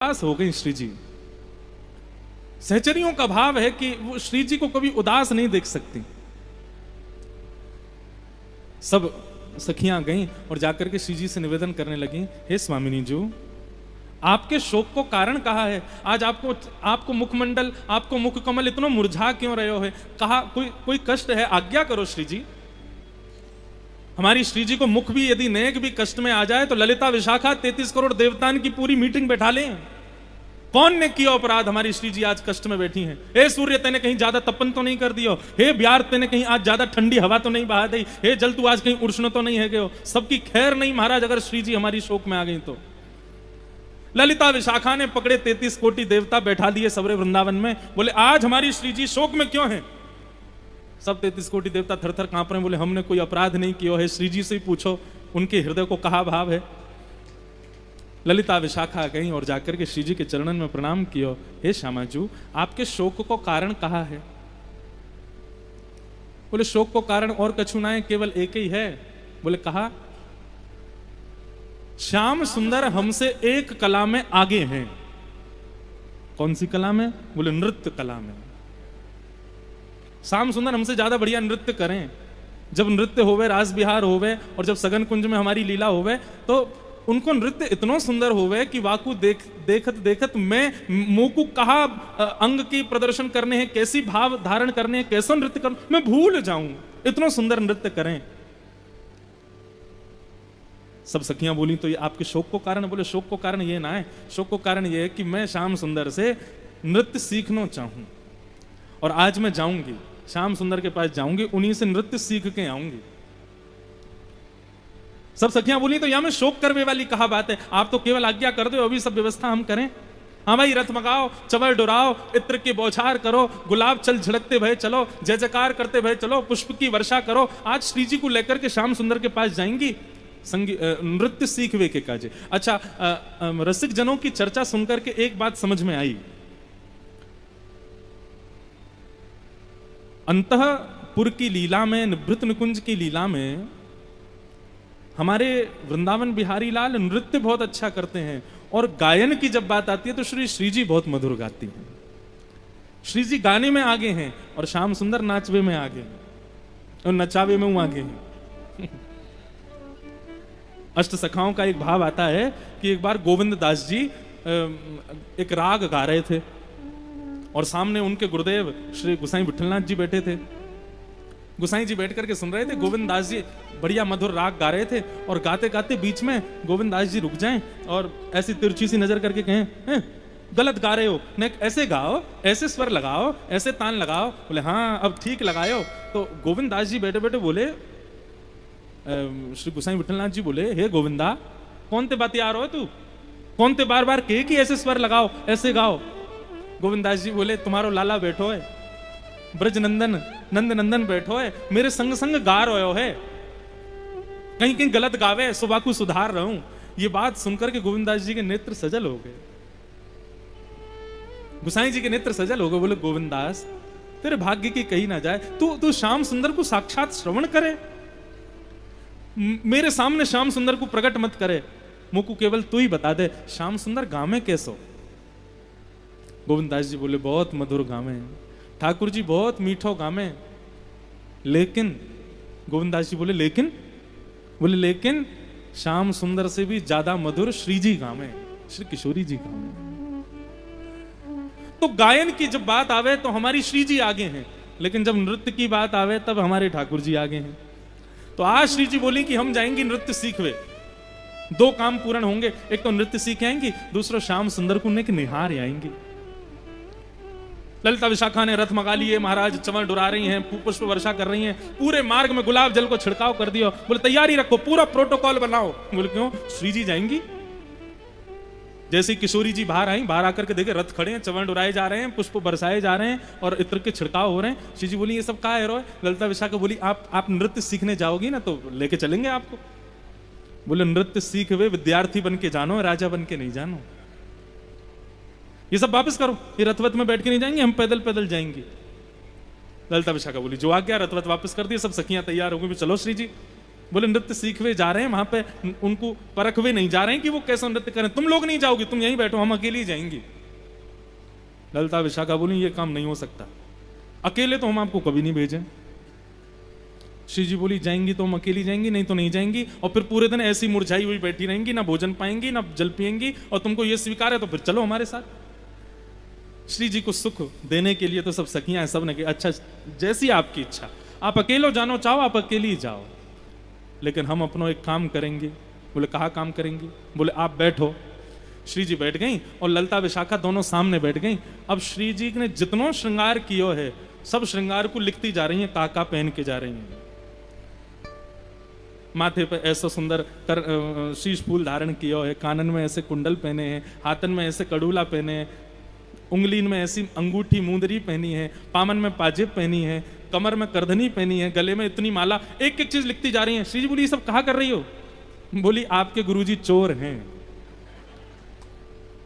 उदास हो गई श्री जी। सहचरियों का भाव है कि वो श्री जी को कभी उदास नहीं देख सकती। सब सखियां गईं और जाकर के श्री जी से निवेदन करने लगी, हे स्वामिनी जी, आपके शोक को कारण कहा है? आज आपको मुखमंडल, आपको मुख कमल इतना मुरझा क्यों रहे हो है? कहा कोई कष्ट है? आज्ञा करो श्री जी। हमारी श्री जी को मुख भी यदि नेक भी कष्ट में आ जाए तो ललिता विशाखा 33 करोड़ देवतान की पूरी मीटिंग बैठा लें। कौन ने किया अपराध? हमारी श्री जी आज कष्ट में बैठी हैं। हे सूर्य, तेने कहीं ज्यादा तपन तो नहीं कर दियो? हे ब्यार, तेने कहीं आज ज्यादा ठंडी हवा तो नहीं बहा दी? हे जल, तू आज कहीं उष्ण तो नहीं है गयो? सबकी खैर नहीं महाराज, अगर श्री जी हमारी शोक में आ गई तो। ललिता विशाखा ने पकड़े 33 कोटि देवता बैठा दिए सबरे वृंदावन में, बोले आज हमारी श्री जी शोक में क्यों है? सब 33 कोटि देवता थर थर कांप रहे हैं, बोले हमने कोई अपराध नहीं किया है, श्री जी से ही पूछो उनके हृदय को कहा भाव है। ललिता विशाखा गई और जाकर के श्री जी के चरणन में प्रणाम किया, हे श्यामाजू, आपके शोक को कारण कहा है? बोले शोक को कारण और कछु ना है, केवल एक ही है। बोले कहा? श्याम सुंदर हमसे एक कला में आगे हैं। कौन सी कला में? बोले नृत्य कला में। श्याम सुंदर हमसे ज्यादा बढ़िया नृत्य करें। जब नृत्य होवे, रास बिहार होवे और जब सगन कुंज में हमारी लीला होवे तो उनको नृत्य इतना सुंदर होवे कि वाकू देखत देखत मैं मोकू कहा अंग की प्रदर्शन करने हैं, कैसी भाव धारण करने हैं, कैसा नृत्य कर मैं भूल जाऊं, इतना सुंदर नृत्य करें। सब सखियां बोली तो ये आपके शोक को कारण? बोले शोक को कारण ये ना है, शोक को कारण ये है कि मैं श्याम सुंदर से नृत्य सीखना चाहूं और आज मैं जाऊंगी, श्याम सुंदर के पास जाऊंगी, उन्हीं से नृत्य सीख के आऊंगी। सब सखियां बोली तो यहां में शोक करवे वाली कहा बात है? आप तो केवल आज्ञा कर दो, अभी सब व्यवस्था हम करें। हाँ भाई, रथ मंगाओ, चवर डुराओ, इत्र की बौछार करो, गुलाब चल झड़कते भय चलो, जय जयकार करते भय चलो, पुष्प की वर्षा करो। आज श्री जी को लेकर के श्याम सुंदर के पास जाएंगी, नृत्य सीखवे के काजे। अच्छा, रसिक जनों की चर्चा सुनकर के एक बात समझ में आई। अंतःपुर की लीला में, निभृत निकुंज की लीला में हमारे वृंदावन बिहारी लाल नृत्य बहुत अच्छा करते हैं और गायन की जब बात आती है तो श्री जी बहुत मधुर गाती हैं। श्री जी गाने में आगे हैं और श्याम सुंदर नाचवे में आगे हैं और नचावे में वो आगे हैं। अष्ट सखाओं का एक भाव आता है कि एक बार गोविंद दास जी एक राग गा रहे थे और सामने उनके गुरुदेव श्री गुसाई विठलनाथ जी बैठे थे। गुसाई जी बैठ करके सुन रहे थे, गोविंद दास जी बढ़िया मधुर राग गा रहे थे और गाते गाते बीच में गोविंद दास जी रुक जाएं और ऐसी तिरछी सी नजर करके कहें, गलत गा रहे हो, न ऐसे गाओ, ऐसे स्वर लगाओ, ऐसे तान लगाओ। बोले हाँ अब ठीक लगाओ। तो गोविंद दास जी बैठे बैठे बोले, श्री गुसाई विठलनाथ जी बोले, हे गोविंदा, कौन ते बात यार हो तू? कौन ते बार बार कहे कि ऐसे स्वर लगाओ, ऐसे गाओ? गोविंद दास जी बोले, तुम्हारो लाला बैठो है, ब्रज नंदन नंद नंदन बैठो है, मेरे संग संग गा रहे है, कहीं कहीं गलत गावे, सुबाकू सुधार रहा हूं। ये बात सुनकर के गोविंद दास जी के नेत्र सजल हो गए, गुसाई जी के नेत्र सजल हो गए। बोले गोविंद दास, तेरे भाग्य की कही ना जाए, तू श्याम सुंदर को साक्षात श्रवण करे, मेरे सामने श्याम सुंदर को प्रकट मत करे, मुझको केवल तू ही बता दे श्याम सुंदर गामे कैसो? गोविंद दास जी बोले, बहुत मधुर गामे ठाकुर जी, बहुत मीठो गामे, लेकिन गोविंद दास जी बोले लेकिन? बोले लेकिन श्याम सुंदर से भी ज्यादा मधुर श्री जी गामे, श्री किशोरी जी गामे। तो गायन की जब बात आवे तो हमारी श्री जी आगे हैं, लेकिन जब नृत्य की बात आवे तब हमारे ठाकुर जी आगे हैं। तो आज श्री जी बोली कि हम जाएंगी नृत्य सीखवे। दो काम पूर्ण होंगे, एक तो नृत्य सीख आएंगी, दूसरा श्याम सुंदर को निहार आएंगी। ललिता विशाखा ने रथ मंगा लिए महाराज, चवर डुरा रही हैं, पुष्प वर्षा कर रही हैं, पूरे मार्ग में गुलाब जल को छिड़काव कर दिया। बोले तैयारी रखो, पूरा प्रोटोकॉल बनाओ। बोले क्यों? श्री जी जाएंगी। जैसे किशोरी जी बाहर आई, बाहर आकर के देखे रथ खड़े हैं, चवर डुराए जा रहे हैं, पुष्प बरसाए जा रहे हैं और इत्र के छिड़काव हो रहे हैं। श्री जी बोली ये सब क्या है रो? ललिता विशाखा बोली आप नृत्य सीखने जाओगी ना तो लेके चलेंगे आपको। बोले नृत्य सीख वे विद्यार्थी बन के जानो, राजा बन के नहीं जानो। ये सब वापस करो, ये रथवत में बैठ के नहीं जाएंगे, हम पैदल पैदल जाएंगे। ललिता विशाखा बोली जो आ गया, रथवत वापस कर दिया, सब सखियां तैयार हो गई, चलो श्री जी। बोले नृत्य सीखवे जा रहे हैं वहां पे, उनको परखवे नहीं जा रहे हैं कि वो कैसा नृत्य करें। तुम लोग नहीं जाओगी, तुम यहीं बैठो, हम अकेली जाएंगी। ललिता विशाखा बोली ये काम नहीं हो सकता, अकेले तो हम आपको कभी नहीं भेजें। श्री जी बोली जाएंगी तो हम अकेली जाएंगी, नहीं तो नहीं जाएंगी, और फिर पूरे दिन ऐसी मुरझाई हुई बैठी रहेंगी, ना भोजन पाएंगी ना जल पिएंगी, और तुमको ये स्वीकार है तो फिर चलो हमारे साथ। श्री जी को सुख देने के लिए तो सब सखियां हैं, सब ने कहा अच्छा जैसी आपकी इच्छा, आप अकेलो जानो चाहो आप अकेली जाओ, लेकिन हम अपना एक काम करेंगे। बोले कहा काम करेंगे? बोले आप बैठो। श्री जी बैठ गई और ललिता विशाखा दोनों सामने बैठ गई। अब श्री जी ने जितनो श्रृंगार किया है सब श्रृंगार को लिखती जा रही हैं, काका पहन के जा रही हैं। माथे पे ऐसा सुंदर शीश फूल धारण किया है, कानन में ऐसे कुंडल पहने हैं, हाथन में ऐसे कड़ूला पहने हैं, उंगली में ऐसी अंगूठी मुंदरी पहनी है, पामन में पाजेब पहनी है, कमर में करधनी पहनी है, गले में इतनी माला, एक एक चीज लिखती जा रही है। श्री जी बोली ये सब कहा कर रही हो? बोली आपके गुरुजी चोर हैं,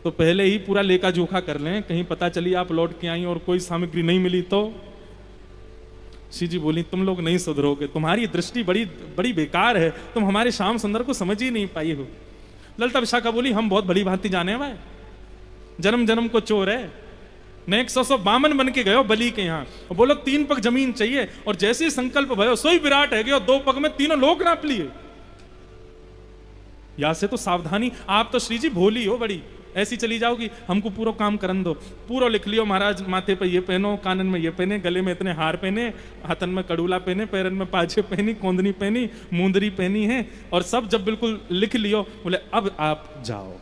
तो पहले ही पूरा लेखा जोखा कर लें, कहीं पता चली आप लौट के आई और कोई सामग्री नहीं मिली तो। श्री जी बोली तुम लोग नहीं सुधरोगे, तुम्हारी दृष्टि बड़ी बड़ी बेकार है, तुम हमारे श्याम सुंदर को समझ ही नहीं पाई हो। ललिता विशाखा बोली हम बहुत भली भांति जाने भाई, जन्म जन्म को चोर है, ने 100 बामन बन के गयो बलि के यहाँ, और बोलो 3 पग जमीन चाहिए, और जैसे ही संकल्प भयो सोई विराट है गयो, 2 पग में तीनों लोग नाप लिए। यहां से तो सावधानी, आप तो श्री जी भोली हो बड़ी, ऐसी चली जाओगी, हमको पूरा काम करन दो। पूरा लिख लियो महाराज, माथे पे ये पहनो, कानन में ये पहने, गले में इतने हार पहने, हाथन में कड़ूला पहने, पैरन में पाछे पहनी, कोंदनी पहनी, मुंदरी पहनी है, और सब जब बिल्कुल लिख लियो, बोले अब आप जाओ।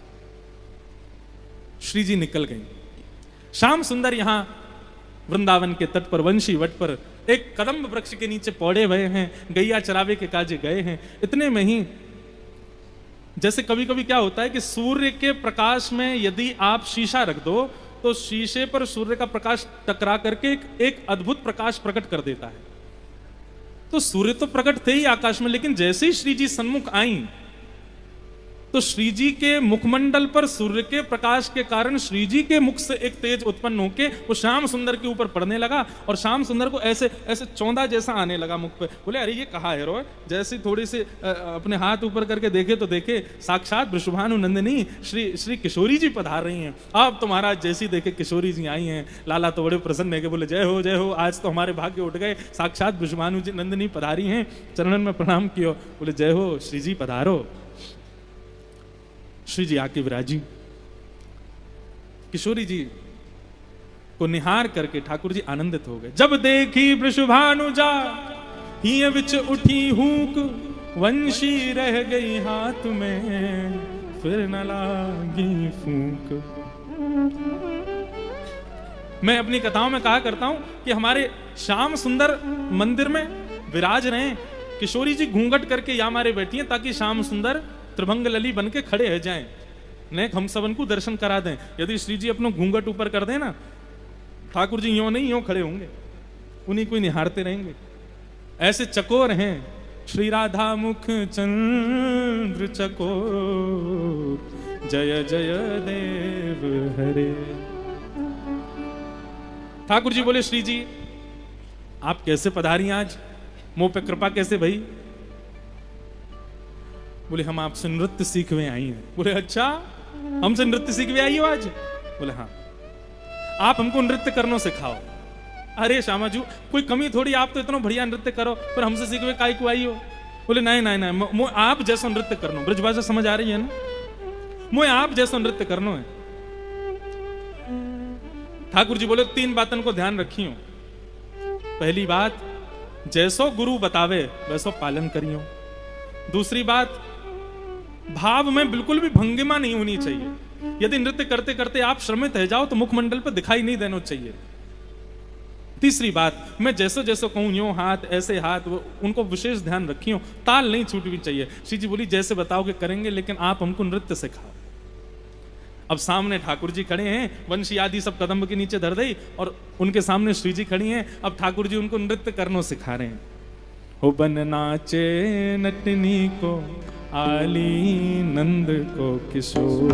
श्री जी निकल गई। श्याम सुंदर यहां वृंदावन के तट पर वंशी वट पर एक कदम्ब वृक्ष के नीचे पौड़े हुए हैं, गैया चरावे के काजे गए हैं। इतने में ही जैसे कभी कभी क्या होता है कि सूर्य के प्रकाश में यदि आप शीशा रख दो तो शीशे पर सूर्य का प्रकाश टकरा करके एक अद्भुत प्रकाश प्रकट कर देता है। तो सूर्य तो प्रकट थे ही आकाश में, लेकिन जैसे ही श्री जी सन्मुख आई तो श्री जी के मुखमंडल पर सूर्य के प्रकाश के कारण श्री जी के मुख से एक तेज उत्पन्न होके वो श्याम सुंदर के ऊपर पड़ने लगा, और श्याम सुंदर को ऐसे ऐसे चौंधा जैसा आने लगा मुख पे। बोले अरे ये कहा है रोए? जैसे थोड़ी सी अपने हाथ ऊपर करके देखे तो देखे साक्षात वृषभानु नंदिनी श्री किशोरी जी पधार रही हैं। अब तो महाराज जैसी देखे किशोरी जी आई हैं, लाला तो बड़े प्रसन्न है कि बोले जय हो जय हो, आज तो हमारे भाग्य उठ गए, साक्षात वृषभानु जी नंदिनी पधारी हैं, चरणन में प्रणाम कियो। बोले जय हो श्री जी पधारो। श्री जी आके विराजी, किशोरी जी को निहार करके ठाकुर जी आनंदित हो गए। जब देखी वृषभानुजा हिय विच उठी हूक, वंशी रह गई हाथ में फिर न लागी फूंक। मैं अपनी कथाओं में कहा करता हूं कि हमारे श्याम सुंदर मंदिर में विराज रहे, किशोरी जी घूंघट करके या मारे बैठी हैं ताकि श्याम सुंदर त्रिभंग लली बन के खड़े हो जाएं, ने हम सबन को दर्शन करा दें। यदि श्री जी अपना घूंघट ऊपर कर दें ना, ठाकुर जी यूं नहीं यूं खड़े होंगे, उन्हीं को निहारते रहेंगे। ऐसे चकोर हैं श्री राधा मुख चंद्र चकोर, जय जय देव हरे। ठाकुर जी बोले श्री जी आप कैसे पधारी आज, मुंह पे कृपा कैसे भई? बोले हम आपसे नृत्य सीखवे आई हैं। बोले अच्छा हमसे नृत्य सीखवे आई हो आज? बोले हाँ, आप हमको नृत्य करना सिखाओ। अरे श्यामा जी कोई कमी थोड़ी, आप तो इतना बढ़िया नृत्य करो, पर हमसे सीखवे काहे को आई हो? बोले नहीं नहीं नहीं, आप जैसा नृत्य करना, ब्रजभाषा समझ आ रही है ना, मुझे आप जैसा नृत्य करना है। ठाकुर जी बोले 3 बातन को ध्यान रखियो। पहली बात, जैसो गुरु बतावे वैसो पालन करियो। दूसरी बात, भाव में बिल्कुल भी भंगिमा नहीं होनी चाहिए। यदि नृत्य करते करते आप श्रमित रह जाओ तो मुखमंडल पर दिखाई नहीं देना चाहिए। तीसरी बात, मैं जैसे जैसे कहूं यूं हाथ ऐसे हाथ, वो उनको विशेष ध्यान रखियो, ताल नहीं छूटनी चाहिए। श्री जी बोली जैसे बताओगे करेंगे, लेकिन आप हमको नृत्य सिखाओ। अब सामने ठाकुर जी खड़े हैं, वंशी आदि सब कदम के नीचे धर दई, और उनके सामने श्री जी खड़ी हैं। अब ठाकुर जी उनको नृत्य करना सिखा रहे हैं। हो बन नाचे नटनी को आली नंद को किशोर,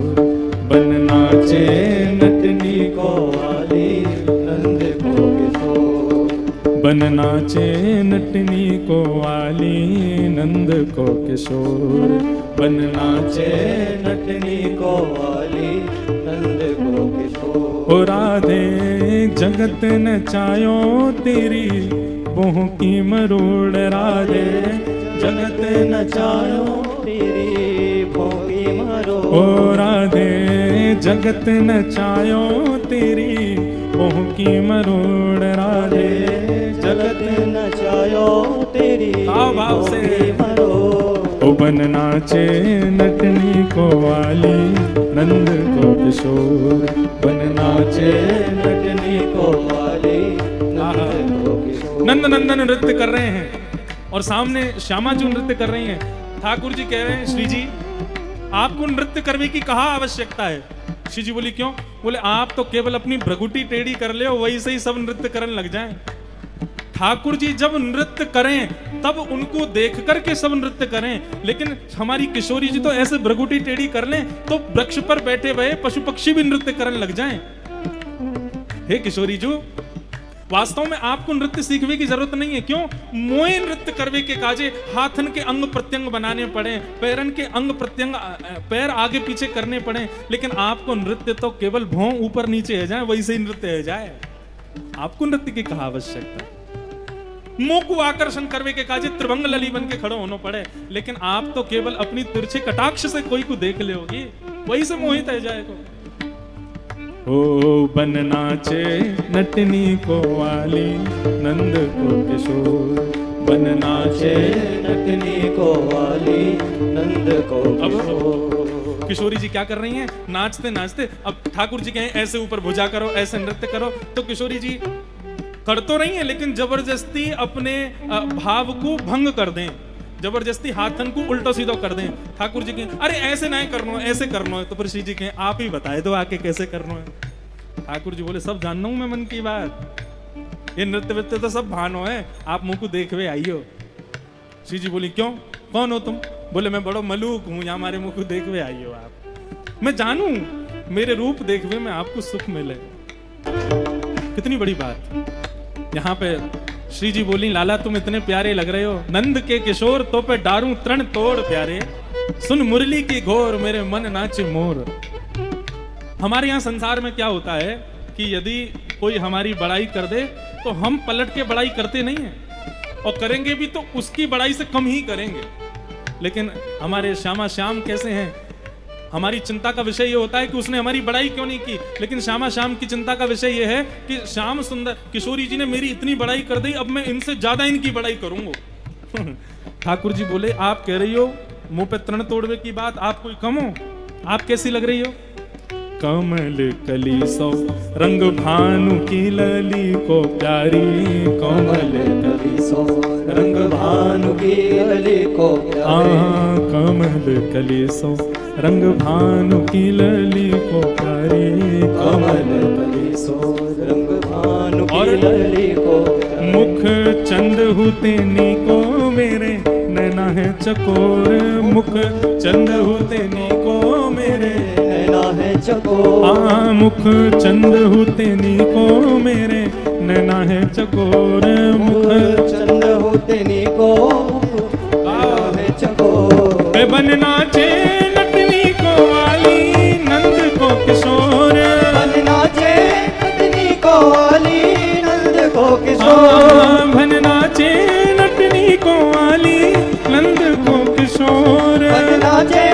बन नाचे नटनी को आली नंद को किशोर, बन नाचे नटनी को वाली नंद को किशोर, बन नाचे नटनी को वाली नंद को किशोर। ओ राधे जगत नचायो तेरी बोह की मरोड़, राधे जगत नचायो तेरी बोह की मरोड़। ओ राधे जगत नचायो तेरी बोह की मरोड़, राधे जगत नचायो तेरी भाव से मरोड़। ओ बन नाचे नटनी को वाली नंद को किशोर, बन नाचे नटनी को वाली नंद को किशोर। नंद नंदन नृत्य कर रहे हैं और सामने श्यामा जी नृत्य कर रही हैं। ठाकुर जी कह रहे हैं श्री जी आपको नृत्य करने की कहाँ आवश्यकता है। श्री जी बोली क्यों? बोले आप तो केवल अपनी भ्रगुटी टेढ़ी कर ले वही से ही सब नृत्य करने लग जाएं। ठाकुर जी जब नृत्य करें तब उनको देख करके सब नृत्य करें, लेकिन हमारी किशोरी जी तो ऐसे भ्रगुटी टेढ़ी कर लें तो वृक्ष पर बैठे हुए पशु पक्षी भी नृत्य करने लग जाएं। हे किशोरी जी वास्तव में आपको नृत्य सीखने की जरूरत नहीं है। क्यों? मोए नृत्य करवे के काजे हाथन के अंग प्रत्यंग बनाने पड़े, पैरन के अंग प्रत्यंग पैर आगे पीछे करने पड़े, लेकिन आपको नृत्य तो केवल भौं ऊपर नीचे है जाए वैसे ही नृत्य है जाए। आपको नृत्य की कहा आवश्यकता? मुंह को आकर्षण करवे के काजे त्रिभंग लली बन के खड़ो होना पड़े, लेकिन आप तो केवल अपनी तिरछे कटाक्ष से कोई को देख ले होगी वही से मोहित है जाएगा। ओ बन नाचे नटनी को वाली नंद को किशोर, बन नाचे नटनी को वाली नंद को किशोर। किशोरी जी क्या कर रही हैं? नाचते नाचते अब ठाकुर जी कहें ऐसे ऊपर भुजा करो ऐसे नृत्य करो तो किशोरी जी कर तो रही है लेकिन जबरदस्ती अपने भाव को भंग कर दें, जबरदस्ती हाथन को उल्टो सीधो कर दें। ठाकुर जी कहें अरे ऐसे नहीं करना ऐसे करना है, तो फिर श्री जी कहें आप ही बताए दो आके कैसे करना है। ठाकुर जी बोले सब जानना हूं मैं मन की बात, ये नृत्य वृत्य तो सब भानो है, आप मुंह को देखवे आइयो। श्री जी बोली क्यों कौन हो तुम? बोले मैं बड़ो मलूक हूं, यहाँ हमारे मुंह को देखवे आइयो आप, मैं जानू मेरे रूप देखवे में आपको सुख मिले। कितनी बड़ी बात। यहाँ पे श्री जी बोली लाला तुम इतने प्यारे लग रहे हो, नंद के किशोर तो पे डारूं तरण तोड़ प्यारे, सुन मुरली की घोर मेरे मन नाचे मोर। हमारे यहाँ संसार में क्या होता है कि यदि कोई हमारी बड़ाई कर दे तो हम पलट के बड़ाई करते नहीं है, और करेंगे भी तो उसकी बड़ाई से कम ही करेंगे। लेकिन हमारे श्यामा श्याम कैसे हैं? हमारी चिंता का विषय ये होता है कि उसने हमारी बड़ाई क्यों नहीं की, लेकिन श्यामा श्याम की चिंता का विषय ये है कि श्याम सुंदर किशोरी जी ने मेरी इतनी बड़ाई कर दी, अब मैं इनसे ज्यादा इनकी बड़ाई करूंगा। ठाकुर जी बोले आप कह रही हो मुंह पे तरण तोड़वे की बात, आप कोई कम हो? आप कैसी लग रही हो? कमल कली सौ रंग भानु की लली को प्यारी, कमल कली सौ रंग भानु की लली को प्यारी। कमल कली सौ रंग भानु की लली को प्यारी, कमल कली सौ रंग भानु की लली को प्यारी। मुख चंद हुते नी को मेरे नैना है चकोर, मुख चंद हुते नी को मेरे नैना है चकोर। मुख चंद हुते नी को मेरे नैना है चकोर, मुख चंद होते नी को है चकोर। बन नाचे नटनी को वाली नंद को किशोर, बन नाचे नटनी को वाली नंद को किशोर। बन नाचे नटनी को वाली नंद को किशोर, बन नाचे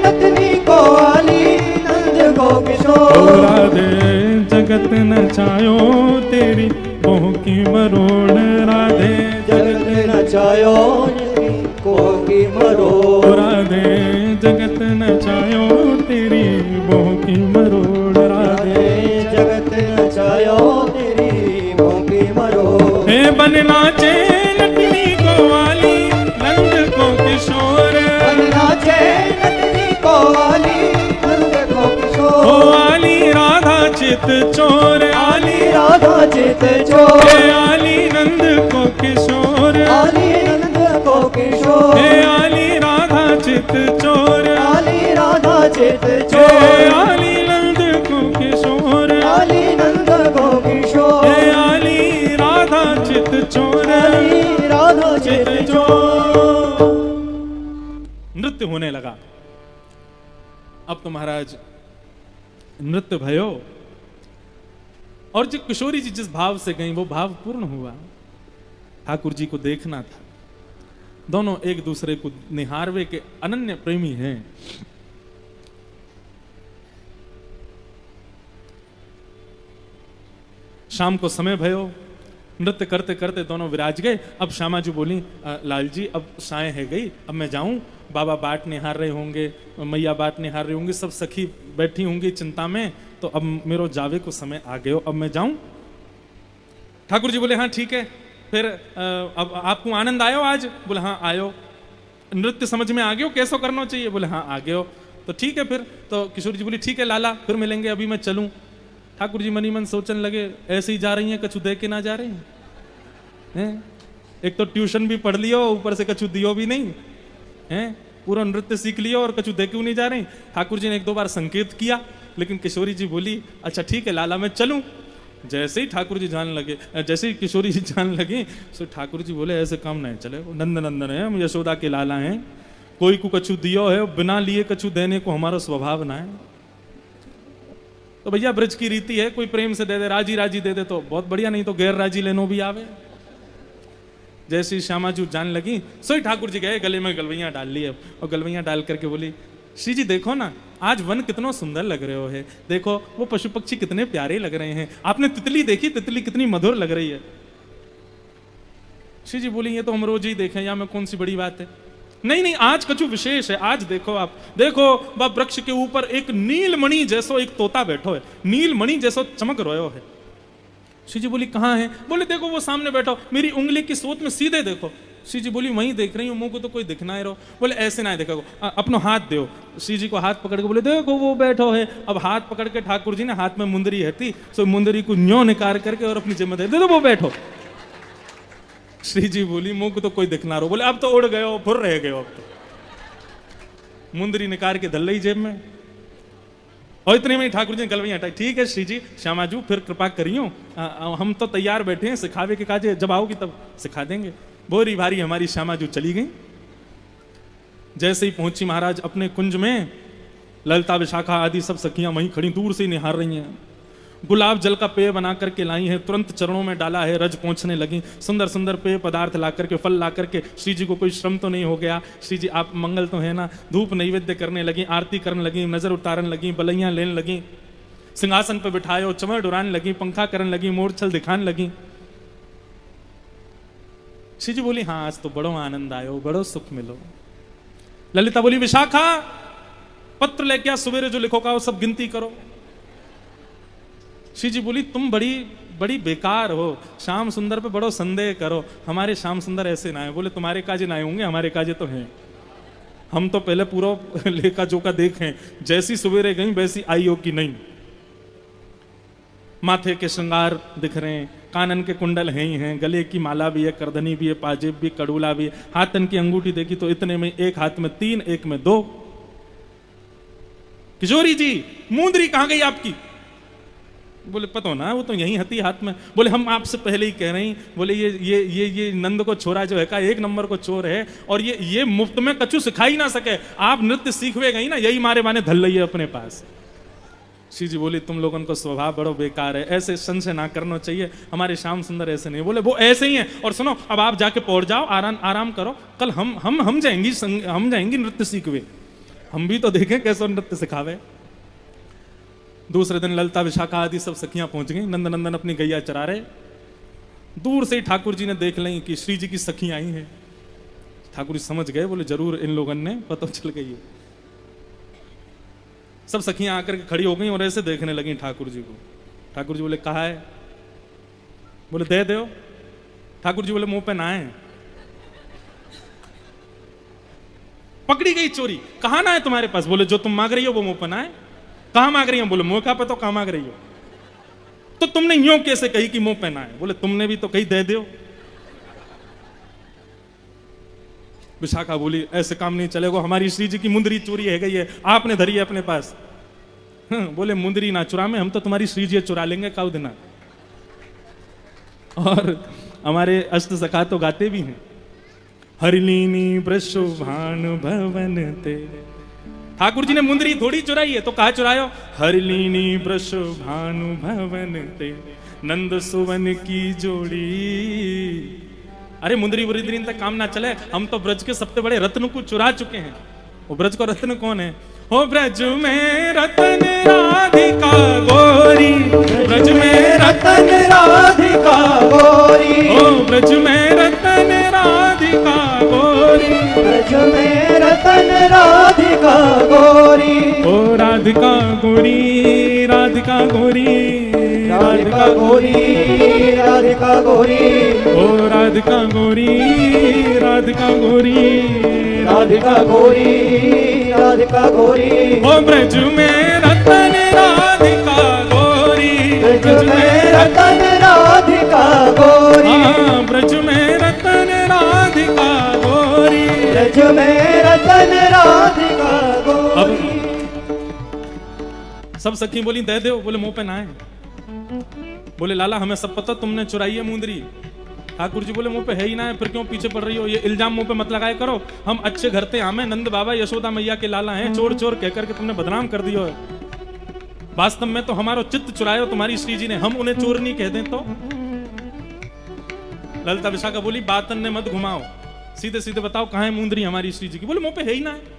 नटनी को वाली नंद को किशोर। राधे जगत नचायो तेरी बोह की मरोड़, राधे जगत नचायो को की मरोड़। राधे जगत नचायो तेरी बोह की मरोड़, राधे जगत नचायो तेरी बोह की मरोड़। हे बन नाचे नटनी को वाली नंद को किशोर, बन नाचे नटनी को वाली नंद को किशोर। ओ आली राधा चित चोर, आली राधा चित चोर। हे आली नंद को किशोर, आली नंद को किशोर। हे आली राधा चित चोर, आली राधा चित हे चोर। आली नंद को किशोर, आली नंद को किशोर। हे आली राधा चित चोर, लगा। अब तो महाराज नृत्य भयो और जो किशोरी जी जिस भाव से गई वो भाव पूर्ण हुआ। ठाकुर जी को देखना था, दोनों एक दूसरे को निहारवे के अनन्य प्रेमी हैं। शाम को समय भयो, नृत्य करते करते दोनों विराज गए। अब श्यामा जी बोली, लाल जी अब साय है गई, अब मैं जाऊं, बाबा बाट निहार रहे होंगे, मैया बाट निहार रही होंगी, सब सखी बैठी होंगी चिंता में, तो अब मेरो जावे को समय आ गयो, अब मैं जाऊं। ठाकुर जी बोले हाँ ठीक है, फिर अब आपको आनंद आयो आज? बोले हाँ आयो। नृत्य समझ में आ गयो कैसो करना चाहिए? बोले हाँ आ गयो। तो ठीक है फिर, तो किशोरी जी बोली ठीक है लाला फिर मिलेंगे, अभी मैं चलूं। ठाकुर जी मनी मन सोचने लगे, ऐसे ही जा रही हैं, कछु दे के ना जा रही हैं? एक तो ट्यूशन भी पढ़ लियो, ऊपर से कछु दियो भी नहीं हैं, पूरा नृत्य सीख लियो और कछु दे क्यों नहीं जा रही? ठाकुर जी ने एक दो बार संकेत किया, लेकिन किशोरी जी बोली अच्छा ठीक है लाला मैं चलूं। जैसे ही ठाकुर जी जान लगे, जैसे ही किशोरी जी जान लगी, तो ठाकुर जी बोले ऐसे काम नहीं चले, नंद नंदन है, हम यशोदा के लाला हैं, कोई को कछु दियो है, बिना लिए कछु देने को हमारा स्वभाव ना है। तो भैया ब्रज की रीति है, कोई प्रेम से दे दे, राजी राजी दे दे तो बहुत बढ़िया, नहीं तो गैर राजी लेनो भी आवे। जैसे ही श्यामा जी जान लगी, सोई ठाकुर जी गए, गले में गलवैया डाल ली, और गलवैया डाल करके बोली श्री जी देखो ना आज वन कितना सुंदर लग रहे हो है, देखो वो पशु पक्षी कितने प्यारे लग रहे हैं, आपने तितली देखी, तितली कितनी मधुर लग रही है। श्री जी बोली ये तो हम रोज ही देखें, या में कौन सी बड़ी बात है? नहीं नहीं आज कछु विशेष है, आज देखो आप देखो वह वृक्ष के ऊपर एक नीलमणि जैसो एक तोता बैठो है, नीलमणि जैसो चमक रहो है। श्री जी बोली कहाँ है? बोले देखो वो सामने बैठो, मेरी उंगली की सोच में सीधे देखो। श्री जी बोली वहीं देख रही हूँ, मुंह को तो कोई दिखना ही रहो। बोले ऐसे ना देखो, अपनो हाथ दो। श्री जी को हाथ पकड़ के बोले देखो वो बैठो है। अब हाथ पकड़ के ठाकुर जी ने, हाथ में मुंदरी है थी, सो मुंदरी को न्यों निकाल करके और अपनी जिम्मे दे दो वो बैठो। श्री जी बोली मुंह को तो कोई दिखना रहो। बोले अब तो उड़ गए हो, फुर रह गए हो, अब तो मुंदरी निकाल के धल ली जेब में। और इतने में ठाकुर जी ने गलवैया हटाई। ठीक है श्री जी, श्यामा जी फिर कृपा करियो, हम तो तैयार बैठे हैं, सिखावे के काजे, जब आओगी तब सिखा देंगे। बोरी भारी हमारी श्यामा जी चली गई। जैसे ही पहुंची महाराज अपने कुंज में, ललिता विशाखा आदि सब सखियां वहीं खड़ी दूर से निहार रही हैं। गुलाब जल का पेय बना करके लाई है, तुरंत चरणों में डाला है, रज पहुंचने लगी। सुंदर सुंदर पेय पदार्थ ला करके, फल ला करके, श्री जी को कोई श्रम तो नहीं हो गया। श्री जी आप मंगल तो है ना, धूप नैवेद्य करने लगी, आरती करने लगी, नजर उतारने लगी, बलैया लेने लगी, सिंहासन पर बिठाए चमर डुराने लगी, पंखा करने लगी, मोरछल दिखाने लगी। श्री जी बोली हाँ आज तो बड़ो आनंद आयो, बड़ो सुख मिलो। ललिता बोली विशाखा पत्र लेके आ, सवेरे जो लिखो का वो सब गिनती करो। श्री जी बोली तुम बड़ी बड़ी बेकार हो, श्याम सुंदर पे बड़ो संदेह करो, हमारे श्याम सुंदर ऐसे ना है। बोले तुम्हारे काजे ना होंगे, हमारे काजे तो हैं, हम तो पहले पूरा लेखा जोखा देखें, जैसी सवेरे गई वैसी आई हो कि नहीं। माथे के श्रृंगार दिख रहे हैं, कानन के कुंडल हैं ही हैं, गले की माला भी है, करधनी भी है, पाजेब भी, कड़ूला भी है, हाथन की अंगूठी देखी तो इतने में एक हाथ में 3, एक में 2। किशोरी जी मुंदरी कहां गई आपकी? बोले पता ना वो तो यहीं हती हाथ में। बोले हम आपसे पहले ही कह रहे हैं, बोले ये नंद को छोरा जो है का 1 नंबर को चोर है, और ये मुफ्त में कछु सिखाई ना सके, आप नृत्य सीखवे गई ना, यही मारे माने धल रही है अपने पास। श्री जी बोली तुम लोगों को स्वभाव बड़ो बेकार है, ऐसे संशय ना करना चाहिए, हमारे श्याम सुंदर ऐसे नहीं। बोले वो ऐसे ही हैं, और सुनो अब आप जाके पहुंच जाओ, आराम करो, कल हम जाएंगी नृत्य सीखवे, हम भी तो देखें कैसे नृत्य सिखावे। दूसरे दिन ललिता विशाखा आदि सब सखियां पहुंच गई, नंद नंदन अपनी गैया चरा रहे। दूर से ही ठाकुर जी ने देख ली कि श्री जी की सखी आई हैं। ठाकुर जी समझ गए, बोले जरूर इन लोगों ने पता चल गई है। सब सखियां आकर के खड़ी हो गई और ऐसे देखने लगी ठाकुर जी को। ठाकुर जी बोले कहा है? बोले दे दो। ठाकुर जी बोले मुंह पे ना है। पकड़ी गई चोरी, कहा ना है तुम्हारे पास? बोले जो तुम मांग रही हो वो मुंह पे ना है। कहां मांग रही हो? बोले मुंह का पे तो कहां मांग रही हो? तो तुमने यूं कैसे कही कि मुंह पे ना है? बोले तुमने भी तो कही दे दो। विशाखा बोली ऐसे काम नहीं चलेगा, हमारी श्री जी की मुंदरी चोरी है गई है, आपने धरी है अपने पास। बोले मुंदरी ना चुरा में, हम तो तुम्हारी श्री जी चुरा लेंगे काउ दिना। और हमारे अष्ट सखा तो गाते भी हैं, हरिलीनी वृषभान भवन ते। ठाकुर जी ने मुंदरी थोड़ी चुराई है, तो कहा चुरायो, हरिलीनी वृषभानु भवन ते नंद सुवन की जोड़ी। अरे मुंदरी वृद्री तक काम ना चले, हम तो ब्रज के सबसे बड़े रत्न को चुरा चुके हैं। वो ब्रज को रत्न कौन है? हो ब्रज में रतन राधिका गोरी, ब्रज में रतन राधिका गोरी, ओ ब्रज में रतन राधिका गोरी, ब्रज में रतन राधिका गोरी, ओ राधिका गोरी, राधिका गोरी, राधिका गोरी, राधिका गोरी, ओ राधिका गोरी, राधिका गोरी, राधिका गोरी, राधिका गोरी, ओ ब्रज में रतन राधिका गोरी, ब्रज में रतन राधिका गोरी, हाँ ब्रज में रतन राधिका गोरी, ब्रज में रतन राधिका गोरी। सब सखी बोली दे दो, बोले मुंह पे ना है। बोले लाला हमें सब पता तुमने चुराई है मुंदरी। ठाकुर जी बोले मुंह पे है ही ना है, फिर क्यों पीछे पड़ रही हो? ये इल्जाम मुंह पे मत लगाया करो, हम अच्छे घर से आमे, नंद बाबा यशोदा मैया के लाला हैं, चोर चोर कहकर के तुमने बदनाम कर दियो है। वास्तव में तो हमारा चित्त चुरायो तुम्हारी श्री जी ने, हम उन्हें चोर नहीं कह दें तो। ललिता विशाखा बोली बात ने मत घुमाओ, सीधे सीधे बताओ कहाँ है मुंदरी हमारी श्री जी की। बोले मुंह पे है ही ना है।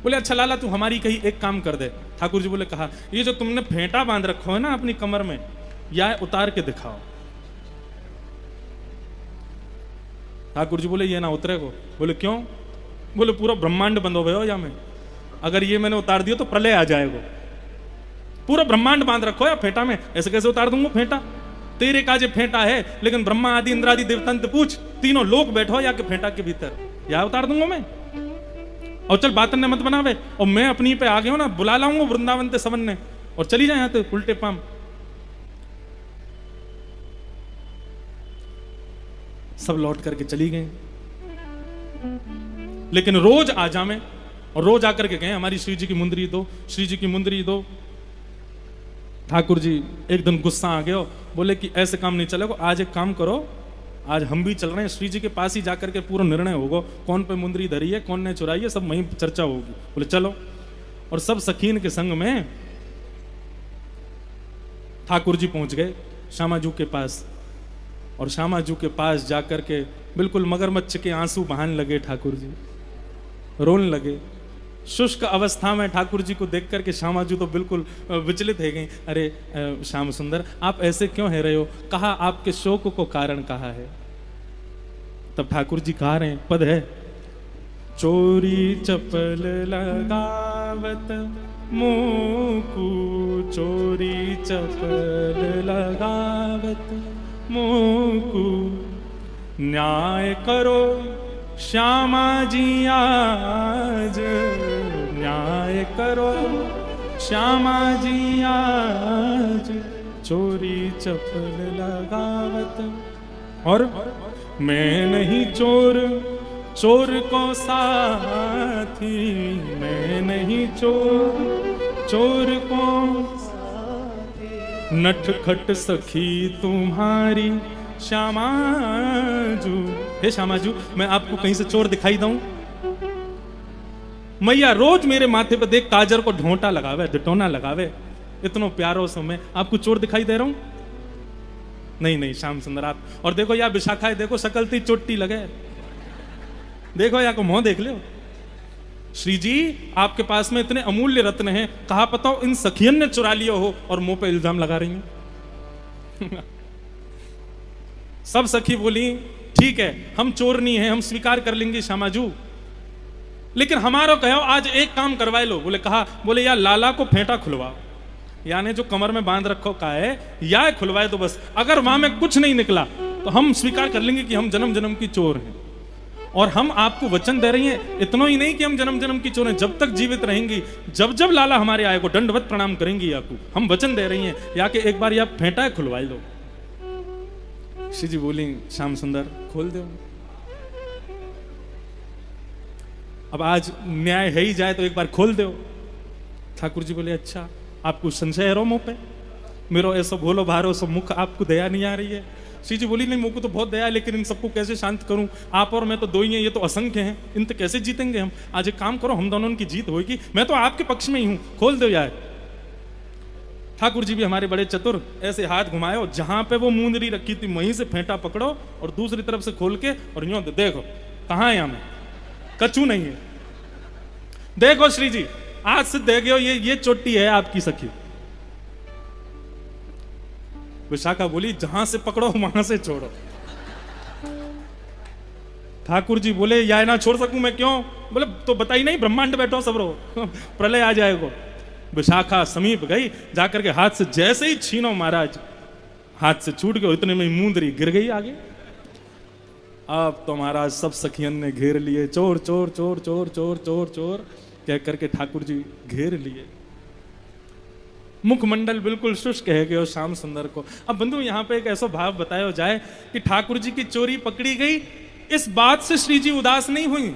बोले अच्छा लाला तू हमारी कहीं एक काम कर दे। ठाकुर जी बोले कहा, ये जो तुमने फेंटा बांध रखो है ना अपनी कमर में, या उतार के दिखाओ। ठाकुर जी बोले ये ना उतरे को। बोले क्यों? बोले पूरा ब्रह्मांड बंद हो गया हो या में, अगर ये मैंने उतार दिया तो प्रलय आ जाएगा। पूरा ब्रह्मांड बांध रखो या फेंटा में, ऐसे कैसे उतार दूंगा फेंटा? तेरे काजे फेंटा है, लेकिन ब्रह्मा आदि इंद्रादि देवतंत पूछ, तीनों लोग बैठो या के फेंटा के भीतर, या उतार दूंगा मैं। और चल बातन ने मत बनावे, और मैं अपनी पे आ गया हूं ना, बुला लाऊंगा वृंदावन ते सवन ने, और चली जाए यहां ते उल्टे पाम। सब लौट करके चली गई, लेकिन रोज आ जामे, और रोज आकर के गए हमारी श्री जी की मुंदरी दो, श्री जी की मुंदरी दो। ठाकुर जी एक दिन गुस्सा आ गया, बोले कि ऐसे काम नहीं चलेगा, आज एक काम करो, आज हम भी चल रहे हैं श्री जी के पास ही जाकर के पूरा निर्णय होगा, कौन पे मुंदरी धरी है, कौन ने चुराई है, सब वहीं चर्चा होगी। बोले चलो, और सब सखीन के संग में ठाकुर जी पहुंच गए श्यामाजू के पास, और श्यामाजू के पास जाकर के बिल्कुल मगरमच्छ के आंसू बहाने लगे ठाकुर जी, रोने लगे। शुष्क अवस्था में ठाकुर जी को देख करके श्यामाजू तो बिल्कुल विचलित है गई। अरे श्याम सुंदर आप ऐसे क्यों है रहे हो? कहा आपके शोक को कारण कहा है। तब ठाकुर जी कहा रहे हैं, पद है, चोरी चपल लगावत मोकू, चोरी चपल लगावत मोकू, न्याय करो श्यामा जी आज, न्याय करो श्यामा जी आज, चोरी चपल लगावत। और मैं नहीं चोर, चोर को साथी, मैं नहीं चोर, चोर को नटखट सखी तुम्हारी श्यामाजू। हे श्यामाजू मैं आपको कहीं से चोर दिखाई दूं? मैया रोज मेरे माथे पे देख काजर को ढोंटा लगावे, डिटोना लगावे, इतनो प्यारो सो मैं आपको चोर दिखाई दे रहा हूं? नहीं नहीं श्याम सुंदर आप, और देखो या विशाखा देखो सकलती चोटी लगे, देखो या को मुंह देख लो। श्री जी आपके पास में इतने अमूल्य रत्न हैं, कहा पता इन सखियन ने चुरा लिया हो और मुंह पे इल्जाम लगा रही हैं। सब सखी बोली ठीक है हम चोर नहीं है, हम स्वीकार कर लेंगे श्यामाजू, लेकिन हमारा कहो आज एक काम करवाए लो। बोले कहा? बोले या लाला को फेंटा खुलवाओ, यानी जो कमर में बांध रखो का है या खुलवाए तो बस, अगर वहां में कुछ नहीं निकला तो हम स्वीकार कर लेंगे कि हम जन्म जन्म की चोर हैं, और हम आपको वचन दे रही हैं, इतना ही नहीं कि हम जन्म जन्म की चोर हैं, जब तक जीवित रहेंगी, जब जब लाला हमारे आए को दंडवत प्रणाम करेंगी आपको, हम वचन दे रही हैं, या कि एक बार या फेंटा खुलवाए लो। श्री जी बोली श्याम सुंदर खोल दो, अब आज न्याय है ही जाए तो एक बार खोल दो। ठाकुर जी बोले अच्छा आपको संशय है रो मुंह पे, मेरो ऐसा भोलो भारो सो मुख आपको दया नहीं आ रही है? श्री जी बोली नहीं मुझको तो बहुत दया है, लेकिन इन सबको कैसे शांत करूं? आप और मैं तो दो ही हैं, ये तो असंख्य हैं, इनसे कैसे जीतेंगे हम? आज एक काम करो, हम दोनों की जीत होगी, मैं तो आपके पक्ष में ही हूं, खोल दो यार। ठाकुर जी भी हमारे बड़े चतुर, ऐसे हाथ घुमाए, जहां पे वो मूंदरी रखी थी वहीं से फेंटा पकड़ो और दूसरी तरफ से खोल के और यूं देखो कहां है, हमें कचू नहीं है। देखो श्री जी आज से देखो, ये चोटी है आपकी सखी। विशाखा बोली जहां से पकड़ो वहां से छोड़ो। ठाकुर जी बोले या ना छोड़ सकूं मैं, क्यों? बोले तो बताई नहीं, ब्रह्मांड बैठो सब रहो प्रलय आ जाएगा। विशाखा समीप गई, जाकर के हाथ से जैसे ही छीनो महाराज, हाथ से छूट गए, इतने में मूंदरी गिर गई आगे। अब तो महाराज सब सखियन ने घेर लिए, चोर चोर चोर चोर चोर चोर चोर कह करके ठाकुर जी घेर लिए। मुखमंडल बिल्कुल शुष्क है गए श्याम सुंदर को। अब बंधु यहाँ पे एक ऐसा भाव बताया जाए कि ठाकुर जी की चोरी पकड़ी गई, इस बात से श्री जी उदास नहीं हुई,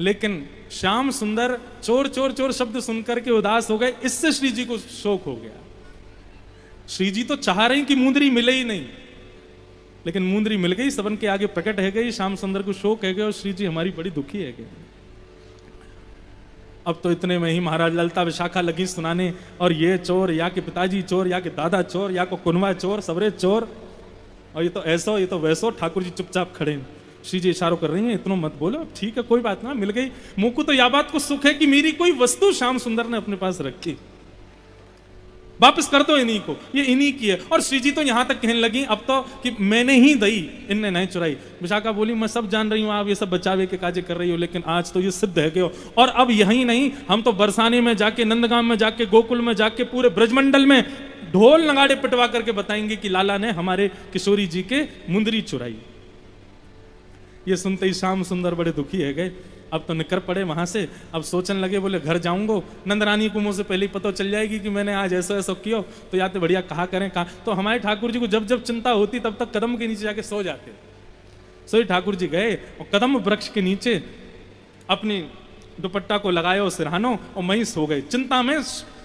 लेकिन श्याम सुंदर चोर चोर चोर शब्द सुनकर के उदास हो गए, इससे श्री जी को शोक हो गया। श्री जी तो चाह रहे हैं कि मूंदरी मिले ही नहीं, लेकिन मूंदरी मिल गई, सबन के आगे प्रकट है गई, श्याम सुंदर को शोक है गया और श्री जी हमारी बड़ी दुखी है गई। अब तो इतने में ही महाराज ललता विशाखा लगी सुनाने, और ये चोर, या के पिताजी चोर, या के दादा चोर, या को कुनवा चोर, सबरे चोर, और ये तो ऐसो ये तो वैसो। ठाकुर जी चुपचाप खड़े हैं, श्री जी इशारों कर रही हैं इतना मत बोलो, ठीक है कोई बात ना, मिल गई। मुझ को तो या बात को सुख है कि मेरी कोई वस्तु श्याम सुंदर ने अपने पास रखी, वापस कर दो इन्हीं को, ये इन्हीं की है। और श्री जी तो यहां तक कहने लगी अब तो कि मैंने ही दई, इनने नहीं चुराई। विशाखा बोली मैं सब जान रही हूं, आप ये सब बचावे के काजे कर रही हो, लेकिन आज तो ये सिद्ध है कि हो। और अब यही नहीं, हम तो बरसाने में जाके, नंदगांव में जाके, गोकुल में जाके, पूरे ब्रजमंडल में ढोल नगाड़े पिटवा करके बताएंगे कि लाला ने हमारे किशोरी जी के मुंदरी चुराई। ये सुनते ही श्याम सुंदर बड़े दुखी है गए, अब तो निकर पड़े वहां से। अब सोचने लगे, बोले घर जाऊंगो, नंदरानी को मुंह से पहले ही पता चल जाएगी कि मैंने आज ऐसा ऐसा किया, तो या तो बढ़िया कहा करें कहा। तो हमारे ठाकुर जी को जब जब चिंता होती तब तक कदम के नीचे जाके सो जाते। सोई ठाकुर जी गए और कदम वृक्ष के नीचे अपनी दुपट्टा को लगाए और सिरहानो और वहीं सो गए। चिंता में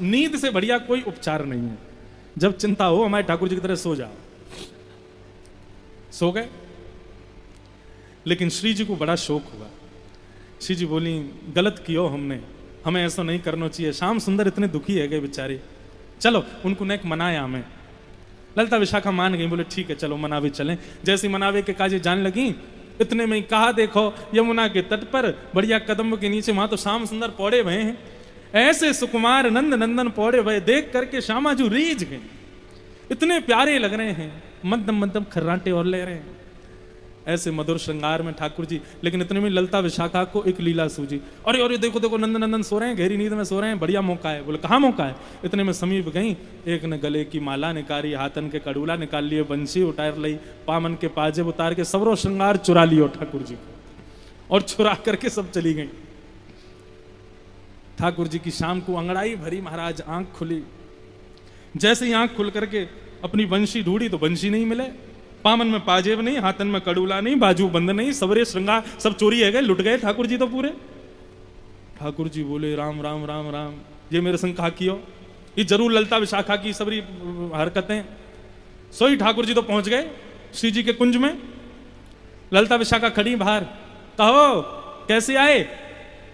नींद से बढ़िया कोई उपचार नहीं है, जब चिंता हो हमारे ठाकुर जी की तरह सो जाओ। सो गए, लेकिन श्री जी को बड़ा शौक हुआ। श्री जी बोली गलत कियो हमने, हमें ऐसा नहीं करना चाहिए। श्याम सुंदर इतने दुखी है गए बेचारे, चलो उनको नेक मनाया हमें। ललता विशाखा मान गई, बोले ठीक है चलो मनावे चलें। जैसी मनावे के काजे जान लगी, इतने में ही कहा देखो यमुना के तट पर बढ़िया कदम के नीचे, वहां तो श्याम सुंदर पौड़े हुए हैं, ऐसे सुकुमार नंद नंदन पौड़े हुए देख करके श्यामाजू रीझ गए, इतने प्यारे लग रहे हैं, मध्यम मध्यम खर्राटे और ले रहे हैं, ऐसे मधुर श्रृंगार में ठाकुर जी। लेकिन इतने में ललता विशाखा को एक लीला सूझी, अरे अरे देखो देखो नंद नंदन सो रहे हैं, गहरी नींद में सो रहे हैं, बढ़िया मौका है। बोले कहाँ मौका है? इतने में समीप गई, एक ने गले की माला निकाली, हाथन के कड़ूला निकाल लिए, बंसी उतार ली, पामन के पाजेब उतार के सबरो श्रृंगार चुरा लियो ठाकुर जी को, और चुरा करके सब चली गई। ठाकुर जी की शाम को अंगड़ाई भरी महाराज, आंख खुली, जैसे ही आंख खुल करके अपनी बंशी ढूंढी तो बंशी नहीं मिले, पामन में पाजेब नहीं, हाथन में कड़ूला नहीं, बाजू बंद नहीं, सबरे श्रृंगार सब चोरी है गए, लुट गए ठाकुर जी तो पूरे। ठाकुर जी बोले राम राम राम राम, ये मेरे संग कहा कियो, ये जरूर ललता विशाखा की सबरी हरकतें। सोई ठाकुर जी तो पहुंच गए श्री जी के कुंज में, ललता विशाखा खड़ी बाहर, कहो कैसे आए?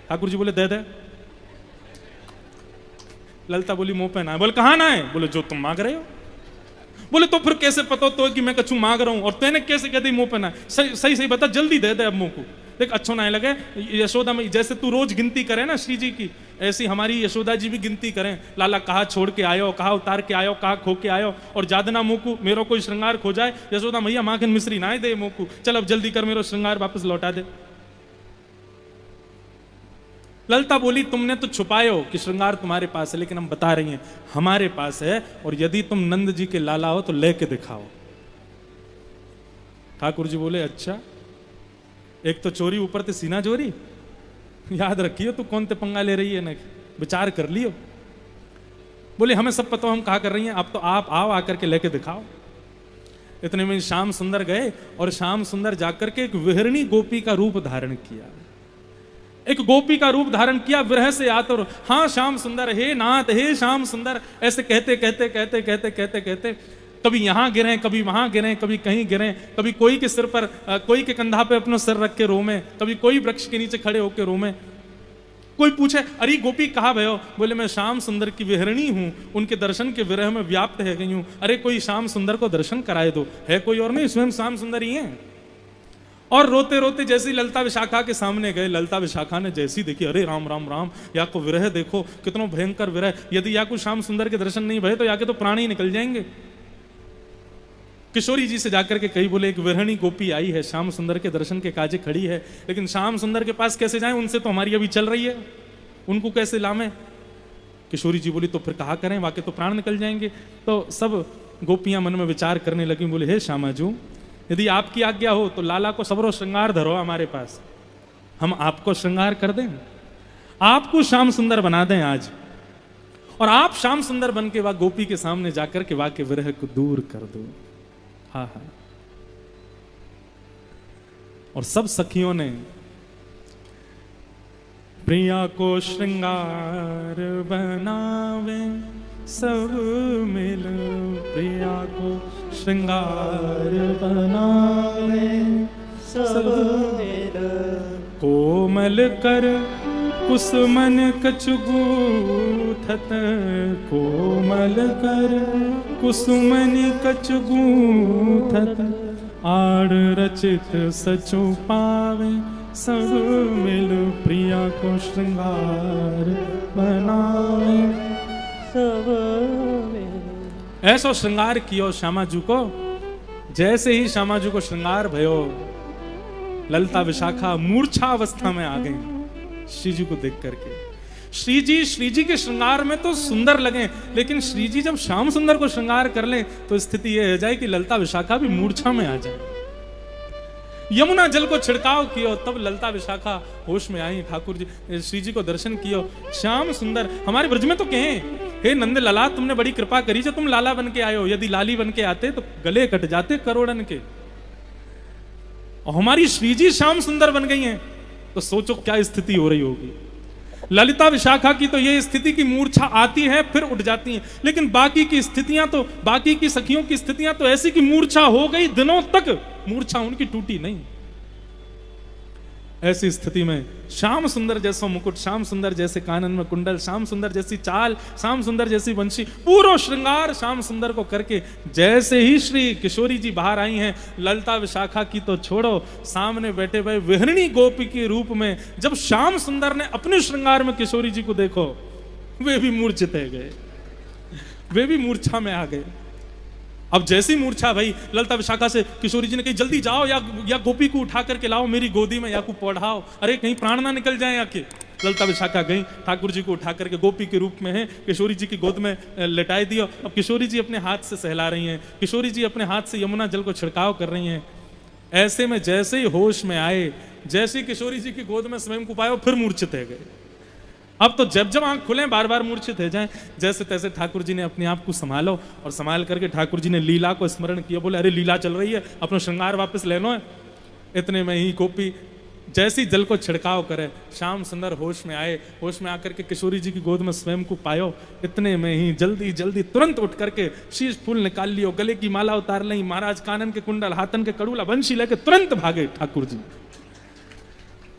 ठाकुर जी बोले दे दे। ललता बोली मुंह पे ना। बोले कहां ना है? बोले जो तुम मांग रहे हो। बोले तो फिर कैसे पता तो कि मैं कछु मांग रहा हूं, और तेने कैसे कह दी मुंह पे ना? सही सही बता, जल्दी दे दे अब मुंह को, देख अच्छो ना लगे। यशोदा में जैसे तू रोज गिनती करे ना श्री जी की, ऐसी हमारी यशोदा जी भी गिनती करें, लाला कहा छोड़ के आयो, कहा उतार के आयो, कहा खो के आयो, और जादना मुंह को मेरो कोई श्रृंगार खो जाए, यशोदा मैया माखन मिश्री ना दे मुंह को, चल अब जल्दी कर मेरो श्रृंगार वापस लौटा दे। ललता बोली तुमने तो छुपायो कि श्रृंगार तुम्हारे पास है, लेकिन हम बता रही हैं हमारे पास है, और यदि तुम नंद जी के लाला हो तो लेके दिखाओ। ठाकुर जी बोले अच्छा, एक तो चोरी ऊपर से सीना चोरी, याद रखियो तू कौन ते पंगा ले रही है ना, विचार कर लियो। बोले हमें सब पता, हम कहा कर रही हैं, अब तो आप आओ आकर के लेके दिखाओ। इतने में श्याम सुंदर गए, और श्याम सुंदर जाकर के एक विहरणी गोपी का रूप धारण किया, एक गोपी का रूप धारण किया, विरह से आतुर, हाँ श्याम सुंदर, हे नाथ, हे श्याम सुंदर, ऐसे कहते कहते कहते कहते कहते कहते कभी यहाँ गिरे, कभी वहां गिरे, कभी कहीं गिरे, कभी कोई के सिर पर कोई के कंधा पे अपना सिर रख के रोमे, कभी कोई वृक्ष के नीचे खड़े होकर रोमे। कोई पूछे अरे गोपी कहाँ भयो, बोले मैं श्याम सुंदर की विहरणी हूँ, उनके दर्शन के विरह में व्याप्त है गई हूँ। अरे कोई श्याम सुंदर को दर्शन कराए दो, है कोई और नहीं, स्वयं श्याम सुंदर ही है। और रोते रोते जैसी ललिता विशाखा के सामने गए, ललिता विशाखा ने जैसी देखी, अरे राम राम राम, या को विरह देखो, कितना भयंकर विरह, यदि या को श्याम सुंदर के दर्शन नहीं भये तो या के तो प्राण ही निकल जाएंगे। किशोरी जी से जाकर के कही, बोले एक विरहणी गोपी आई है, श्याम सुंदर के दर्शन के काजे खड़ी है, लेकिन श्याम सुंदर के पास कैसे जाएं, उनसे तो हमारी अभी चल रही है, उनको कैसे लामें। किशोरी जी बोली तो फिर कहा करें, वाके तो प्राण निकल जाएंगे। तो सब गोपियां मन में विचार करने लगी, बोले हे श्यामाजू, यदि आपकी आज्ञा हो तो लाला को सबरो श्रृंगार धरो हमारे पास, हम आपको श्रृंगार कर दें, आपको श्याम सुंदर बना दें आज, और आप श्याम सुंदर बन के वह गोपी के सामने जाकर के वाके विरह को दूर कर दो। हाँ हाँ। और सब सखियों ने प्रिया को श्रृंगार बनावे सब मिल, प्रिया को श्रृंगार बनावे सब मिल, कोमल कर कुसुमन कचगूथत, कोमल कर कुसुमन कचगूथत, आड़ रचित सचु पावे सब मिल, प्रिया को श्रृंगार बनावे सब मिल। ऐसो श्रृंगार कियो श्यामाजू को, जैसे ही श्यामाजू को श्रृंगार भयो, ललिता विशाखा मूर्छा अवस्था में आ गई श्री जी को देख करके। श्री जी के श्रृंगार में तो सुंदर लगे, लेकिन श्री जी जब श्याम सुंदर को श्रृंगार कर ले तो स्थिति यह हो जाए कि ललिता विशाखा भी मूर्छा में आ जाए। यमुना जल को छिड़काव कियो, तब ललिता विशाखा होश में आई, ठाकुर जी श्री जी को दर्शन कियो। श्याम सुंदर हमारे ब्रज में तो कहें, हे नंद लाला तुमने बड़ी कृपा करी जो तुम लाला बन के आए हो, यदि लाली बन के आते तो गले कट जाते करोड़न के, और हमारी श्री जी श्याम सुंदर बन गई हैं, तो सोचो क्या स्थिति हो रही होगी। ललिता विशाखा की तो ये स्थिति की मूर्छा आती है फिर उठ जाती है, लेकिन बाकी की स्थितियां तो, बाकी की सखियों की स्थितियां तो ऐसी कि मूर्छा हो गई, दिनों तक मूर्छा उनकी टूटी नहीं। ऐसी स्थिति में श्याम सुंदर जैसा मुकुट, श्याम सुंदर जैसे कानन में कुंडल, श्याम सुंदर जैसी चाल, श्याम सुंदर जैसी वंशी, पूरा श्रृंगार श्याम सुंदर को करके जैसे ही श्री किशोरी जी बाहर आई हैं, ललिता विशाखा की तो छोड़ो, सामने बैठे हुए विहरणी गोपी के रूप में जब श्याम सुंदर ने अपने श्रृंगार में किशोरी जी को देखो, वे भी मूर्छित गए, वे भी मूर्छा में आ गए। अब जैसी मूर्छा भाई, ललिता विशाखा से किशोरी जी ने कही जल्दी जाओ या गोपी को उठा करके लाओ मेरी गोदी में, या को पढ़ाओ, अरे कहीं प्राण ना निकल जाए आके। ललिता विशाखा गई, ठाकुर जी को उठा करके गोपी के रूप में है किशोरी जी की गोद में लेटाई दियो। अब किशोरी जी अपने हाथ से सहला रही हैं, किशोरी जी अपने हाथ से यमुना जल को छिड़काव कर रही हैं। ऐसे में जैसे ही होश में आए, जैसे ही किशोरी जी की गोद में स्वयं को पाए, फिर मूर्छित है गए। अब तो जब आंख खुले बार बार मूर्छित हो जाए। जैसे तैसे ठाकुर जी ने अपने आप को संभालो, और संभाल करके ठाकुर जी ने लीला को स्मरण किया, बोले अरे लीला चल रही है, अपना श्रृंगार वापस ले लो। इतने में ही गोपी जैसी जल को छिड़काव करे, श्याम सुंदर होश में आए, होश में आकर के किशोरी जी की गोद में स्वयं को पायो। इतने में ही जल्दी जल्दी तुरंत उठ करके शीश फूल निकाल लियो, गले की माला उतार ली, महाराज कानन के कुंडल, हाथन के कड़ूला, बंशी लेके तुरंत भागे ठाकुर जी।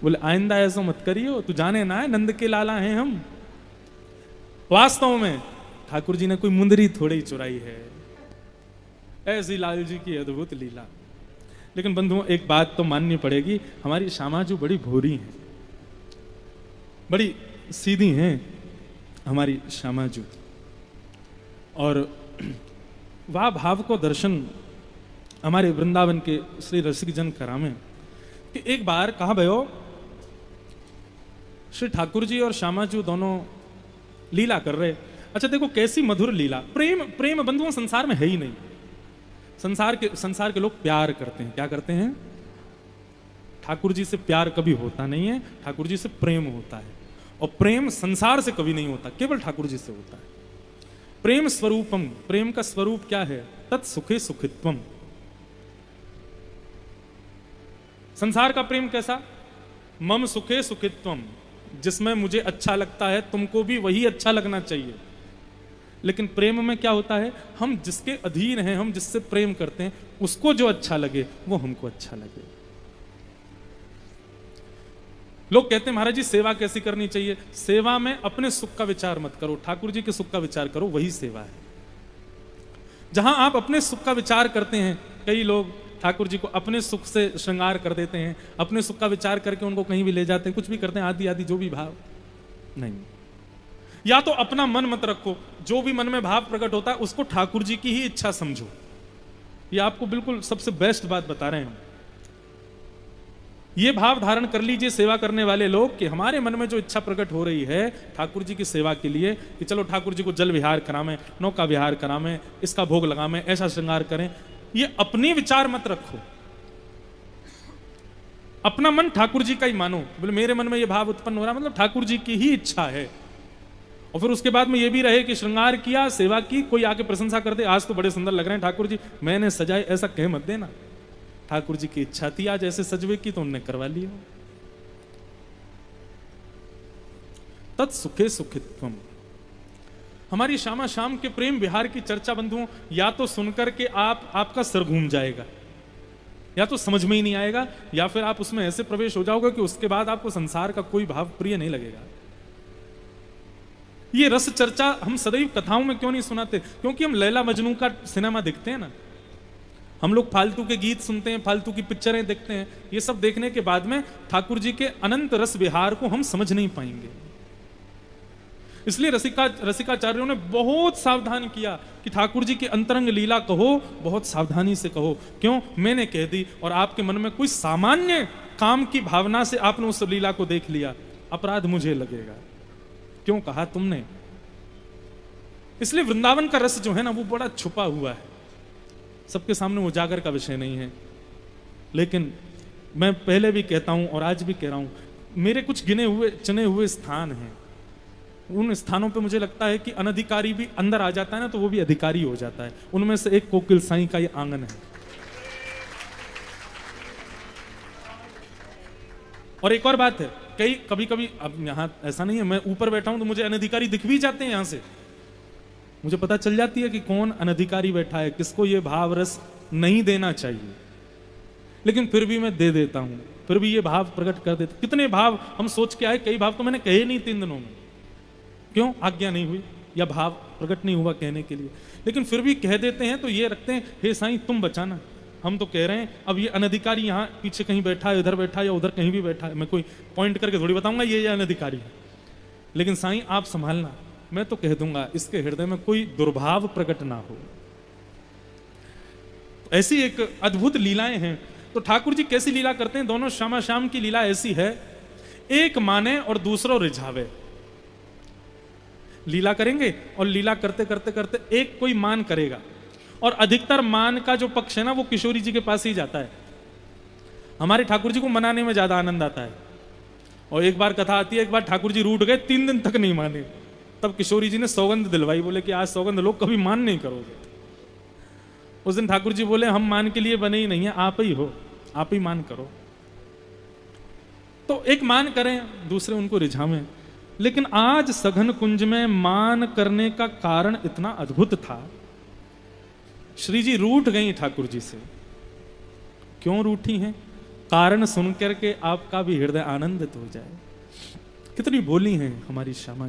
बोले आइंदा ऐसा मत करियो, तू जाने ना है नंद के लाला हैं हम। वास्तव में ठाकुर जी ने कोई मुंदरी थोड़ी चुराई है, ऐसी लाल जी की अद्भुत लीला। लेकिन बंधुओं एक बात तो माननी पड़ेगी, हमारी श्यामाजू बड़ी भोरी हैं, बड़ी सीधी हैं हमारी श्यामाजू। और वह भाव को दर्शन हमारे वृंदावन के श्री रसिक जन करामे कि एक बार कहा भयो, श्री ठाकुर जी और श्यामाजू दोनों लीला कर रहे। अच्छा देखो कैसी मधुर लीला। प्रेम प्रेम बंधुओं संसार में है ही नहीं। संसार के लोग प्यार करते हैं, क्या करते हैं? ठाकुर जी से प्यार कभी होता नहीं है, ठाकुर जी से प्रेम होता है। और प्रेम संसार से कभी नहीं होता, केवल ठाकुर जी से होता है। प्रेम स्वरूपम, प्रेम का स्वरूप क्या है? तत् सुखे सुखित्वम। संसार का प्रेम कैसा? मम सुखे सुखित्वम, जिसमें मुझे अच्छा लगता है तुमको भी वही अच्छा लगना चाहिए। लेकिन प्रेम में क्या होता है, हम जिसके अधीन हैं, हम जिससे प्रेम करते हैं, उसको जो अच्छा लगे वो हमको अच्छा लगे। लोग कहते हैं महाराज जी सेवा कैसी करनी चाहिए? सेवा में अपने सुख का विचार मत करो, ठाकुर जी के सुख का विचार करो, वही सेवा है। जहां आप अपने सुख का विचार करते हैं, कई लोग ठाकुर जी को अपने सुख से श्रृंगार कर देते हैं, अपने सुख का विचार करके उनको कहीं भी ले जाते हैं, कुछ भी करते हैं, आदि आदि जो भी भाव नहीं। या तो अपना मन मत रखो, जो भी मन में भाव प्रकट होता है उसको ठाकुर जी की ही इच्छा समझो। ये आपको बिल्कुल सबसे बेस्ट बात बता रहे हैं हम। ये भाव धारण कर लीजिए सेवा करने वाले लोग कि हमारे मन में जो इच्छा प्रकट हो रही है ठाकुर जी की सेवा के लिए, कि चलो ठाकुर जी को जल विहार करावें, नौका विहार करावें, इसका भोग लगावें, ऐसा श्रृंगार करें, ये अपने विचार मत रखो। अपना मन ठाकुर जी का ही मानो। बोले मेरे मन में ये भाव उत्पन्न हो रहा, मतलब ठाकुर जी की ही इच्छा है। और फिर उसके बाद में ये भी रहे कि श्रृंगार किया, सेवा की, कोई आके प्रशंसा कर दे, आज तो बड़े सुंदर लग रहे हैं ठाकुर जी, मैंने सजाए, ऐसा कह मत देना। ठाकुर जी की इच्छा थी आज ऐसे सजवे की तो उनने करवा लिया। तत्सुखे सुखित्वम। हमारी श्यामा श्याम के प्रेम विहार की चर्चा बंधुओं, या तो सुनकर के आपका सर घूम जाएगा, या तो समझ में ही नहीं आएगा, या फिर आप उसमें ऐसे प्रवेश हो जाओगे कि उसके बाद आपको संसार का कोई भाव प्रिय नहीं लगेगा। ये रस चर्चा हम सदैव कथाओं में क्यों नहीं सुनाते? क्योंकि हम लैला मजनू का सिनेमा देखते हैं ना, हम लोग फालतू के गीत सुनते हैं, फालतू की पिक्चरें देखते हैं। ये सब देखने के बाद में ठाकुर जी के अनंत रस विहार को हम समझ नहीं पाएंगे। इसलिए रसिकाचार्यों ने बहुत सावधान किया कि ठाकुर जी की अंतरंग लीला कहो, बहुत सावधानी से कहो। क्यों? मैंने कह दी और आपके मन में कोई सामान्य काम की भावना से आपने उस लीला को देख लिया, अपराध मुझे लगेगा। क्यों कहा तुमने? इसलिए वृंदावन का रस जो है ना वो बड़ा छुपा हुआ है, सबके सामने उजागर का विषय नहीं है। लेकिन मैं पहले भी कहता हूं और आज भी कह रहा हूं, मेरे कुछ गिने हुए चुने हुए स्थान हैं, उन स्थानों पे मुझे लगता है कि अनधिकारी भी अंदर आ जाता है ना तो वो भी अधिकारी हो जाता है। उनमें से एक कोकिल साईं का ये आंगन है। और एक और बात है, कभी कभी, अब यहां ऐसा नहीं है मैं ऊपर बैठा हूं तो मुझे अनधिकारी दिख भी जाते हैं, यहां से मुझे पता चल जाती है कि कौन अनधिकारी बैठा है, किसको ये भाव रस नहीं देना चाहिए, लेकिन फिर भी मैं दे देता हूं, फिर भी ये भाव प्रकट कर देता। कितने भाव हम सोच के आए, कई भाव तो मैंने कहे नहीं 3 दिनों में, क्यों? आज्ञा नहीं हुई या भाव प्रकट नहीं हुआ कहने के लिए, लेकिन फिर भी कह देते हैं। तो ये रखते हैं, हे साईं तुम बचाना। हम तो कह रहे हैं अब ये अनधिकारी यहाँ पीछे कहीं बैठा है, इधर बैठा है या उधर कहीं भी बैठा है, मैं कोई पॉइंट करके थोड़ी बताऊंगा ये अनधिकारी है, लेकिन साईं आप संभालना। मैं तो कह दूंगा इसके हृदय में कोई दुर्भाव प्रकट ना हो। ऐसी एक अद्भुत लीलाएं हैं। तो ठाकुर जी कैसी लीला करते हैं? दोनों श्यामा श्याम की लीला ऐसी है, एक माने और दूसरों रिझावे। लीला करेंगे और लीला करते करते करते एक कोई मान करेगा, और अधिकतर मान का जो पक्ष है ना वो किशोरी जी के पास ही जाता है। हमारे ठाकुर जी को मनाने में ज्यादा आनंद आता है। और एक बार कथा आती है, एक बार ठाकुर जी रूठ गए, 3 दिन तक नहीं माने, तब किशोरी जी ने सौगंध दिलवाई, बोले कि आज सौगंध लो, कभी मान नहीं करोगे। उस दिन ठाकुर जी बोले हम मान के लिए बने ही नहीं है, आप ही हो, आप ही मान करो। तो एक मान करें, दूसरे उनको रिझावें। लेकिन आज सघन कुंज में मान करने का कारण इतना अद्भुत था। श्री जी रूठ गई ठाकुर जी से। क्यों रूठी हैं? कारण सुनकर के आपका भी हृदय आनंदित हो जाए। कितनी बोली हैं हमारी श्यामा।